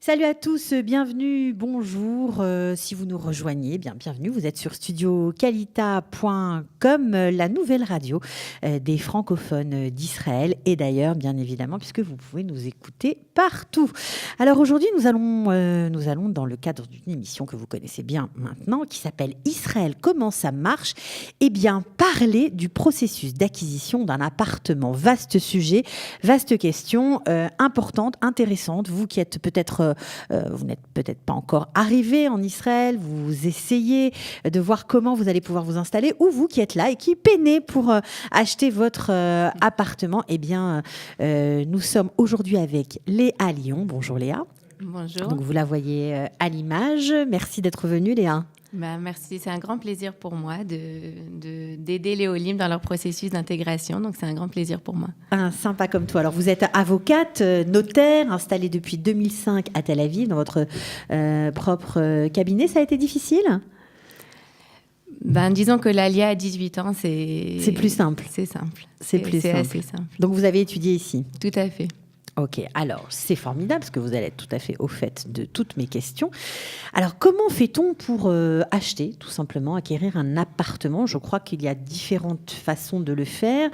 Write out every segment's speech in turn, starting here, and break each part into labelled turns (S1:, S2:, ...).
S1: Salut à tous, bienvenue, bonjour. Si vous nous rejoignez, bienvenue. Vous êtes sur studioqualita.com, la nouvelle radio des francophones d'Israël. Et d'ailleurs, bien évidemment, puisque vous pouvez nous écouter partout. Alors aujourd'hui, nous allons dans le cadre d'une émission que vous connaissez bien maintenant, qui s'appelle Israël, comment ça marche ? Eh bien, parler du processus d'acquisition d'un appartement. Vaste sujet, vaste question, importante, intéressante. Vous qui êtes peut-être... vous n'êtes peut-être pas encore arrivé en Israël, vous essayez de voir comment vous allez pouvoir vous installer, ou vous qui êtes là et qui peinez pour acheter votre appartement, eh bien, nous sommes aujourd'hui avec Léa Lyon. Bonjour Léa.
S2: Bonjour.
S1: Donc vous la voyez à l'image. Merci d'être venue Léa.
S2: Merci, c'est un grand plaisir pour moi d'aider les Olim dans leur processus d'intégration, donc c'est un grand plaisir pour moi.
S1: Sympa comme toi. Alors vous êtes avocate, notaire, installée depuis 2005 à Tel Aviv dans votre propre cabinet. Ça a été difficile ?
S2: Disons que l'Alia à 18 ans, c'est
S1: plus simple.
S2: C'est simple.
S1: C'est
S2: assez simple.
S1: Donc vous avez étudié ici ?
S2: Tout à fait.
S1: Ok, alors c'est formidable parce que vous allez être tout à fait au fait de toutes mes questions. Alors comment fait-on pour acheter, tout simplement, acquérir un appartement ? Je crois qu'il y a différentes façons de le faire.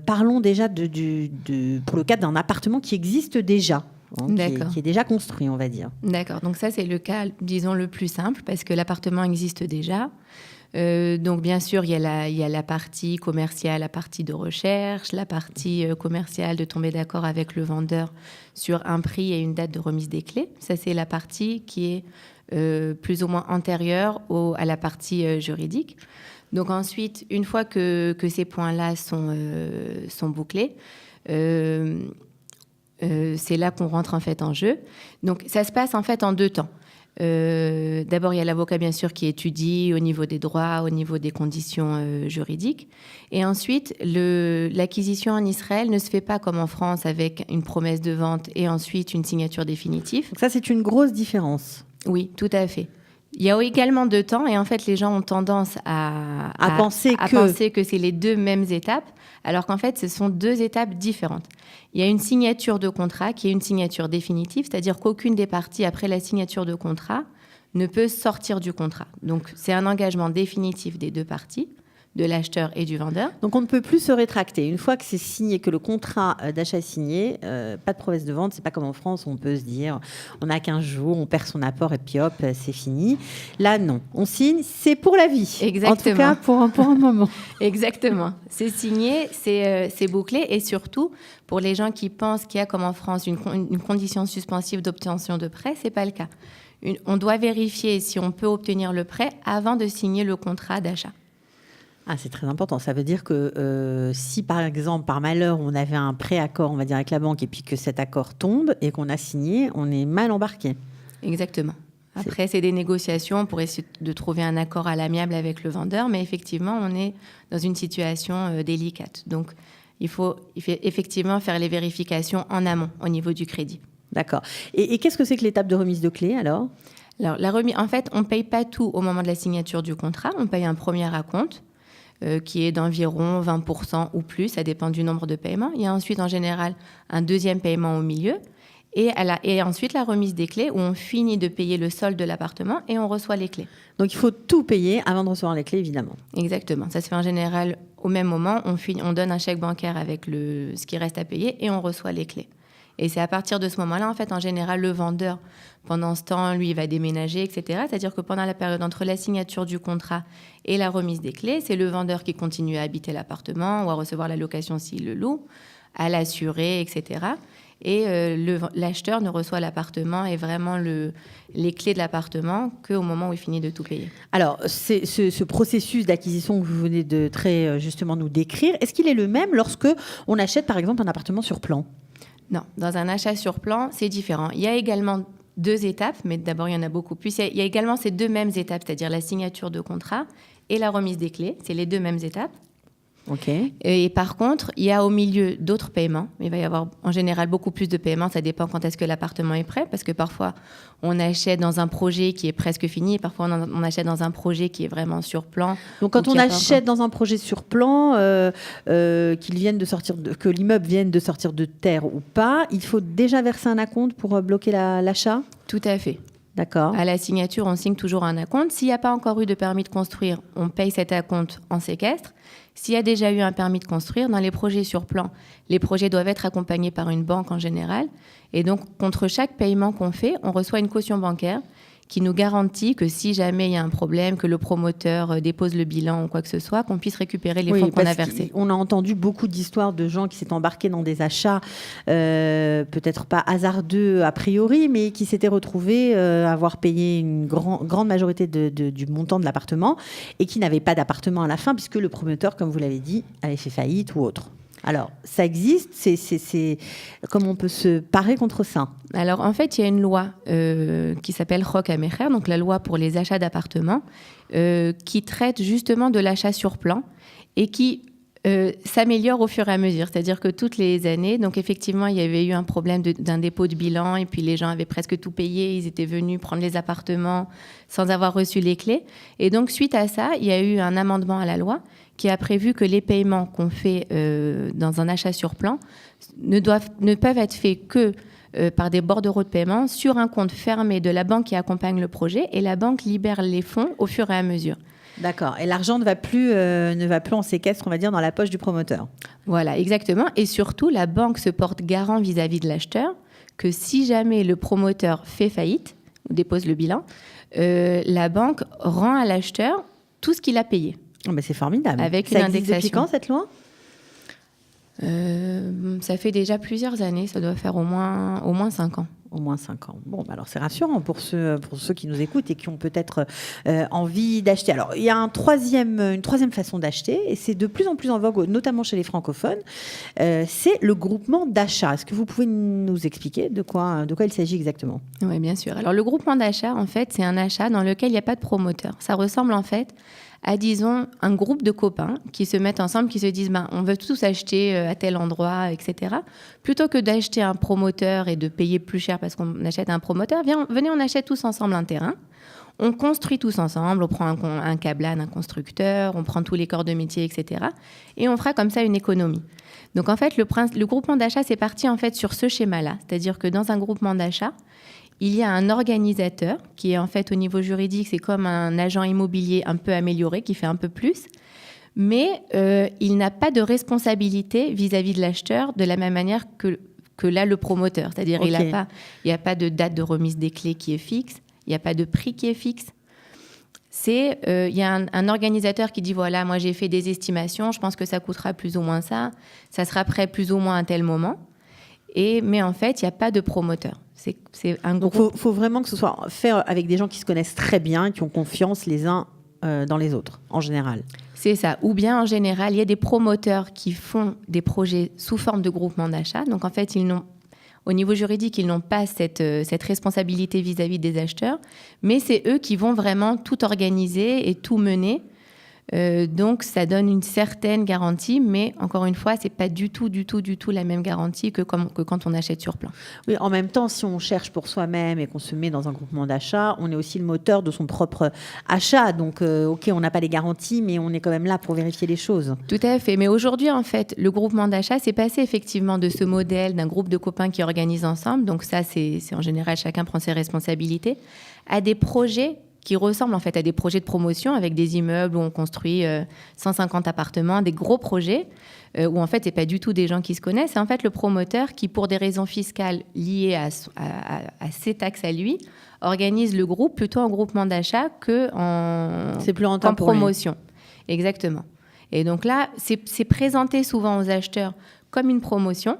S1: Parlons déjà pour le cas d'un appartement qui existe déjà. Qui est déjà construit, on va dire.
S2: D'accord, donc ça c'est le cas, disons, le plus simple parce que l'appartement existe déjà. Donc bien sûr, il y a la partie commerciale, la partie de recherche, la partie commerciale de tomber d'accord avec le vendeur sur un prix et une date de remise des clés. Ça, c'est la partie qui est plus ou moins antérieure à la partie juridique. Donc ensuite, une fois que ces points-là sont bouclés, c'est là qu'on rentre en fait en jeu. Donc ça se passe en fait en deux temps. D'abord, il y a l'avocat, bien sûr, qui étudie au niveau des droits, au niveau des conditions juridiques. Et ensuite, l'acquisition en Israël ne se fait pas comme en France avec une promesse de vente et ensuite une signature définitive.
S1: Donc ça, c'est une grosse différence.
S2: Oui, tout à fait. Il y a également deux temps et en fait, les gens ont tendance à penser que c'est les deux mêmes étapes, alors qu'en fait, ce sont deux étapes différentes. Il y a une signature de contrat qui est une signature définitive, c'est-à-dire qu'aucune des parties, après la signature de contrat, ne peut sortir du contrat. Donc, c'est un engagement définitif des deux parties, de l'acheteur et du vendeur.
S1: Donc, on ne peut plus se rétracter. Une fois que c'est signé, que le contrat d'achat est signé, pas de promesse de vente. C'est pas comme en France où on peut se dire on a 15 jours, on perd son apport et puis hop, c'est fini. Là, non. On signe, c'est pour la vie.
S2: Exactement.
S1: En tout cas, pour un moment.
S2: Exactement. C'est signé, c'est bouclé. Et surtout, pour les gens qui pensent qu'il y a, comme en France, une condition suspensive d'obtention de prêt, c'est pas le cas. On doit vérifier si on peut obtenir le prêt avant de signer le contrat d'achat.
S1: C'est très important. Ça veut dire que si, par exemple, par malheur, on avait un préaccord, on va dire, avec la banque, et puis que cet accord tombe et qu'on a signé, on est mal embarqué.
S2: Exactement. Après, c'est des négociations pour essayer de trouver un accord à l'amiable avec le vendeur, mais effectivement, on est dans une situation délicate. Donc, il faut effectivement faire les vérifications en amont, au niveau du crédit.
S1: D'accord. Et qu'est-ce que c'est que l'étape de remise de clé, alors ?
S2: Alors, en fait, on ne paye pas tout au moment de la signature du contrat. On paye un premier acompte qui est d'environ 20% ou plus. Ça dépend du nombre de paiements. Il y a ensuite, en général, un deuxième paiement au milieu. Et ensuite, la remise des clés où on finit de payer le solde de l'appartement et on reçoit les clés.
S1: Donc, il faut tout payer avant de recevoir les clés, évidemment.
S2: Exactement. Ça se fait en général au même moment. On donne un chèque bancaire avec ce qui reste à payer et on reçoit les clés. Et c'est à partir de ce moment-là, en fait, en général, le vendeur, pendant ce temps, lui, il va déménager, etc. C'est-à-dire que pendant la période entre la signature du contrat et la remise des clés, c'est le vendeur qui continue à habiter l'appartement ou à recevoir la location s'il le loue, à l'assurer, etc. Et l'acheteur ne reçoit l'appartement et vraiment les clés de l'appartement qu'au moment où il finit de tout payer.
S1: Alors, c'est ce processus d'acquisition que vous venez de très justement nous décrire, est-ce qu'il est le même lorsque on achète, par exemple, un appartement sur plan ?
S2: Non, dans un achat sur plan, c'est différent. Il y a également deux étapes, mais d'abord, il y en a beaucoup plus. Il y a également ces deux mêmes étapes, c'est-à-dire la signature de contrat et la remise des clés. C'est les deux mêmes étapes.
S1: Ok.
S2: Et par contre, il y a au milieu d'autres paiements. Il va y avoir en général beaucoup plus de paiements. Ça dépend quand est-ce que l'appartement est prêt, parce que parfois, on achète dans un projet qui est presque fini, et parfois, on achète dans un projet qui est vraiment sur plan.
S1: Donc, quand on achète dans un projet sur plan, que l'immeuble vienne de sortir de terre ou pas, il faut déjà verser un acompte pour bloquer l'achat ?
S2: Tout à fait.
S1: D'accord.
S2: À la signature, on signe toujours un acompte. S'il n'y a pas encore eu de permis de construire, on paye cet acompte en séquestre. S'il y a déjà eu un permis de construire, dans les projets sur plan, les projets doivent être accompagnés par une banque en général. Et donc, contre chaque paiement qu'on fait, on reçoit une caution bancaire qui nous garantit que si jamais il y a un problème, que le promoteur dépose le bilan ou quoi que ce soit, qu'on puisse récupérer les fonds qu'on a versés.
S1: On a entendu beaucoup d'histoires de gens qui s'étaient embarqués dans des achats, peut-être pas hasardeux a priori, mais qui s'étaient retrouvés avoir payé une grande majorité du montant de l'appartement et qui n'avaient pas d'appartement à la fin puisque le promoteur, comme vous l'avez dit, avait fait faillite ou autre. Alors, ça existe, comment on peut se parer contre ça ?
S2: Alors, en fait, il y a une loi qui s'appelle Chok HaMecher, donc la loi pour les achats d'appartements, qui traite justement de l'achat sur plan et qui s'améliore au fur et à mesure. C'est-à-dire que toutes les années, donc effectivement, il y avait eu un problème d'un dépôt de bilan et puis les gens avaient presque tout payé, ils étaient venus prendre les appartements sans avoir reçu les clés. Et donc, suite à ça, il y a eu un amendement à la loi qui a prévu que les paiements qu'on fait dans un achat sur plan ne peuvent être faits que par des bordereaux de paiement sur un compte fermé de la banque qui accompagne le projet et la banque libère les fonds au fur et à mesure.
S1: D'accord. Et l'argent ne va plus en séquestre, on va dire, dans la poche du promoteur.
S2: Voilà, exactement. Et surtout, la banque se porte garant vis-à-vis de l'acheteur que si jamais le promoteur fait faillite ou dépose le bilan, la banque rend à l'acheteur tout ce qu'il a payé.
S1: Oh, mais c'est formidable.
S2: Avec une indexation.
S1: Ça existe depuis quand, cette loi ?
S2: Ça fait déjà plusieurs années. Ça doit faire au moins 5 ans.
S1: Au moins 5 ans. Bon, alors c'est rassurant pour ceux qui nous écoutent et qui ont peut-être envie d'acheter. Alors, il y a une troisième façon d'acheter, et c'est de plus en plus en vogue, notamment chez les francophones, c'est le groupement d'achat. Est-ce que vous pouvez nous expliquer de quoi il s'agit exactement ?
S2: Oui, bien sûr. Alors, le groupement d'achat, en fait, c'est un achat dans lequel il n'y a pas de promoteur. Ça ressemble, en fait, à, disons, un groupe de copains qui se mettent ensemble, qui se disent on veut tous acheter à tel endroit, etc. Plutôt que d'acheter un promoteur et de payer plus cher parce qu'on achète un promoteur, venez, on achète tous ensemble un terrain. On construit tous ensemble, on prend un câblage, un constructeur, on prend tous les corps de métier, etc. Et on fera comme ça une économie. Donc, en fait, le groupement d'achat, c'est parti en fait sur ce schéma-là. C'est-à-dire que dans un groupement d'achat, il y a un organisateur qui est en fait au niveau juridique, c'est comme un agent immobilier un peu amélioré qui fait un peu plus, mais il n'a pas de responsabilité vis-à-vis de l'acheteur de la même manière que là le promoteur. C'est-à-dire il n'y a pas de date de remise des clés qui est fixe, il n'y a pas de prix qui est fixe. Il y a un organisateur qui dit voilà, moi j'ai fait des estimations, je pense que ça coûtera plus ou moins ça sera prêt plus ou moins à tel moment. Mais en fait, il n'y a pas de promoteur. C'est un groupe.
S1: Donc, il faut vraiment que ce soit fait avec des gens qui se connaissent très bien, qui ont confiance les uns dans les autres, en général.
S2: C'est ça. Ou bien, en général, il y a des promoteurs qui font des projets sous forme de groupement d'achat. Donc, en fait, au niveau juridique, ils n'ont pas cette responsabilité vis-à-vis des acheteurs, mais c'est eux qui vont vraiment tout organiser et tout mener. Donc, ça donne une certaine garantie, mais encore une fois, c'est pas du tout la même garantie que quand on achète sur plan.
S1: Oui, en même temps, si on cherche pour soi-même et qu'on se met dans un groupement d'achat, on est aussi le moteur de son propre achat. Donc, ok, on n'a pas les garanties, mais on est quand même là pour vérifier les choses.
S2: Tout à fait. Mais aujourd'hui, en fait, le groupement d'achat, c'est passé effectivement de ce modèle d'un groupe de copains qui organisent ensemble. Donc ça, c'est en général, chacun prend ses responsabilités, à des projets qui ressemblent en fait à des projets de promotion avec des immeubles où on construit 150 appartements, des gros projets où en fait c'est pas du tout des gens qui se connaissent. C'est en fait le promoteur qui, pour des raisons fiscales liées à ses taxes à lui, organise le groupe plutôt en groupement d'achat qu'en promotion. Exactement. Et donc là, c'est présenté souvent aux acheteurs comme une promotion,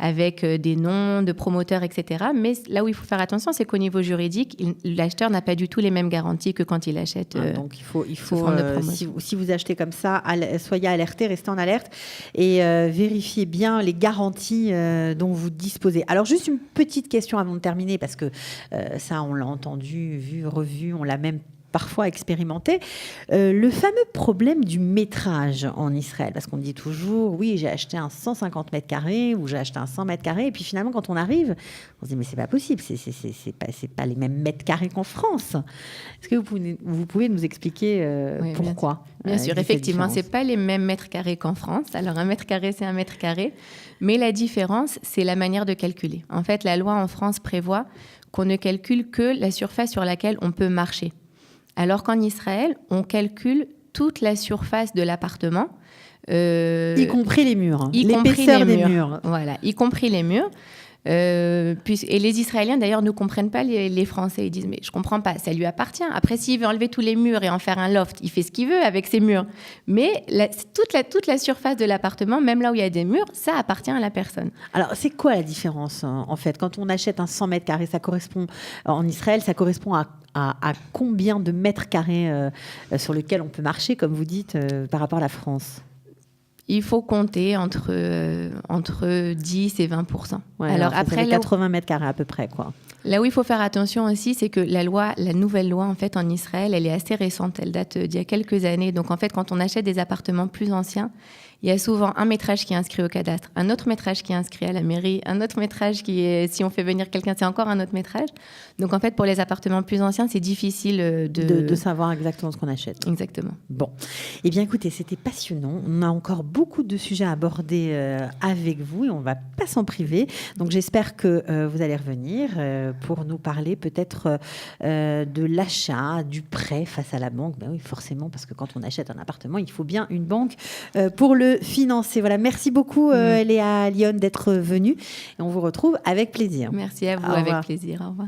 S2: avec des noms de promoteurs, etc. Mais là où il faut faire attention, c'est qu'au niveau juridique, l'acheteur n'a pas du tout les mêmes garanties que quand il achète.
S1: Donc il faut si vous achetez comme ça, soyez alertés, restez en alerte et vérifiez bien les garanties dont vous disposez. Alors juste une petite question avant de terminer, parce que ça, on l'a entendu, vu, revu, on l'a même parfois expérimenté. Le fameux problème du métrage en Israël, parce qu'on dit toujours, oui, j'ai acheté un 150 mètres carrés ou j'ai acheté un 100 mètres carrés, et puis finalement, quand on arrive, on se dit, mais c'est pas possible, c'est pas les mêmes mètres carrés qu'en France. Est-ce que vous pouvez nous expliquer
S2: Oui,
S1: pourquoi
S2: Bien sûr, effectivement, c'est pas les mêmes mètres carrés qu'en France. Alors, un mètre carré, c'est un mètre carré. Mais la différence, c'est la manière de calculer. En fait, la loi en France prévoit qu'on ne calcule que la surface sur laquelle on peut marcher. Alors qu'en Israël, on calcule toute la surface de l'appartement.
S1: Y compris les murs, l'épaisseur des murs.
S2: Voilà, y compris les murs. Et les Israéliens, d'ailleurs, ne comprennent pas les Français. Ils disent, mais je comprends pas, ça lui appartient. Après, s'il veut enlever tous les murs et en faire un loft, il fait ce qu'il veut avec ses murs. Mais toute la surface de l'appartement, même là où il y a des murs, ça appartient à la personne.
S1: Alors, c'est quoi la différence, en fait? Quand on achète un 100 mètres carrés, ça correspond, en Israël, ça correspond à combien de mètres carrés sur lesquels on peut marcher, comme vous dites, par rapport à la France?
S2: Il faut compter entre 10 et 20%.
S1: Ouais, alors après, 80 mètres carrés à peu près, quoi.
S2: Là où il faut faire attention aussi, c'est que la nouvelle loi, en fait, en Israël, elle est assez récente. Elle date d'il y a quelques années. Donc, en fait, quand on achète des appartements plus anciens, il y a souvent un métrage qui est inscrit au cadastre, un autre métrage qui est inscrit à la mairie, un autre métrage qui est, si on fait venir quelqu'un, c'est encore un autre métrage. Donc, en fait, pour les appartements plus anciens, c'est difficile
S1: de savoir exactement ce qu'on achète.
S2: Exactement.
S1: Bon. Eh bien, écoutez, c'était passionnant. On a encore beaucoup de sujets à aborder avec vous et on ne va pas s'en priver. Donc, j'espère que vous allez revenir pour nous parler peut-être de l'achat, du prêt face à la banque. Ben oui, forcément, parce que quand on achète un appartement, il faut bien une banque pour le financer. Voilà, merci beaucoup Léa Lyon d'être venue et on vous retrouve avec plaisir.
S2: Merci à vous, avec plaisir. Au revoir.